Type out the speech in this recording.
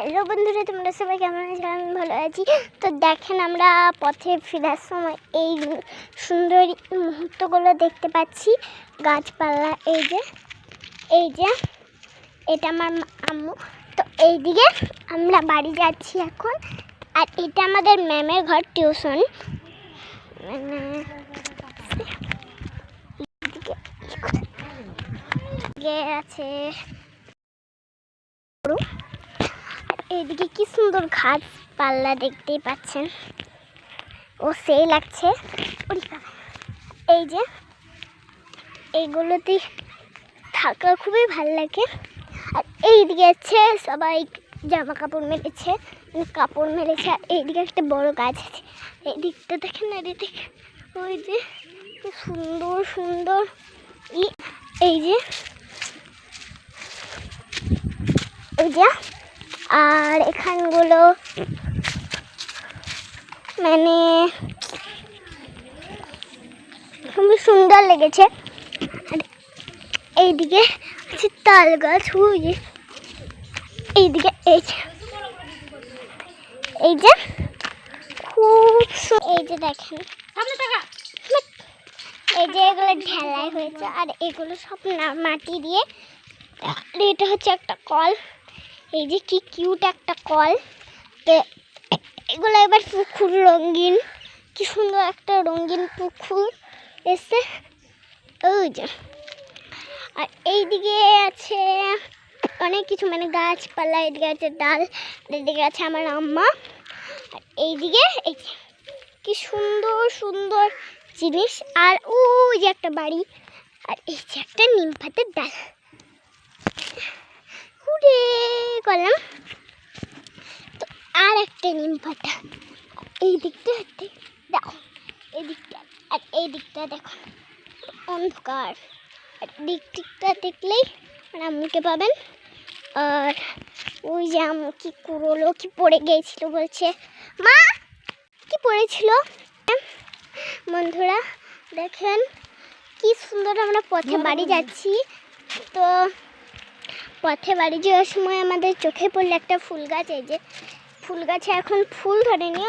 Hello বন্ধুরা, তোমরা সবাই কেমন আছো? আমি ভালো আছি। তো দেখেন, আমরা পথে ফেরার সময় এই সুন্দর মুহূর্তগুলো দেখতে পাচ্ছি। গাছপালা, এই যে এটা আমার আম্মু। তো এইদিকে আমরা বাড়ি যাচ্ছি এখন। আর এটা আমাদের ম্যামের ঘর, টিউশন আছে। এইদিকে কি সুন্দর গাছপালা দেখতেই পাচ্ছেন, ও সেই লাগছে। এই যে এইগুলোতে থাকা খুবই ভালো লাগে। আর এইদিকে আছে সবাই জামা কাপড় মেলেছে, আর এইদিকে একটা বড় গাছ আছে। এই দিকটা দেখেন, আর এদিকে ওই যে কি সুন্দর সুন্দর এই যে আর এখানগুলো মানে খুবই সুন্দর লেগেছে। আর এইদিকে আছে তাল গাছ, এইদিকে এই যে খুব এই যে দেখেন, এই যে এগুলো ঢেলাই হয়েছে। আর এগুলো সব মাটি দিয়ে। এটা হচ্ছে একটা কল, এই যে কি কিউট একটা কল। তো এগুলো এবার পুকুর রঙিন, কি সুন্দর একটা রঙিন পুকুর এসে। ওই যে আর এইদিকে আছে অনেক কিছু, মানে গাছপালা। এদিকে আছে ডাল, এদিকে আছে আমার আম্মা। আর এইদিকে এই যে কি সুন্দর সুন্দর জিনিস। আর ওই যে একটা বাড়ি, আর এই যে একটা নিম পাতার ডাল। ঘুরে গেলাম তো আর একটা নিম পাতা। এই দিকটা দেখো, এই দিকটা আর এই দিকটা দেখো অন্ধকার। আর দিকটা দেখলেই আম্মুকে পাবেন। আর ওই যে আম্মু কি কুড়োলো, কি পড়ে গিয়েছিল বলছে, মা কি পড়েছিল। বন্ধুরা দেখেন কি সুন্দর আমরা পথে বাড়ি যাচ্ছি। তো পথে বাড়ি যাওয়ার সময় আমাদের চোখে পড়লো একটা ফুল গাছ। এই যে ফুল গাছে এখন ফুল ধরেনি,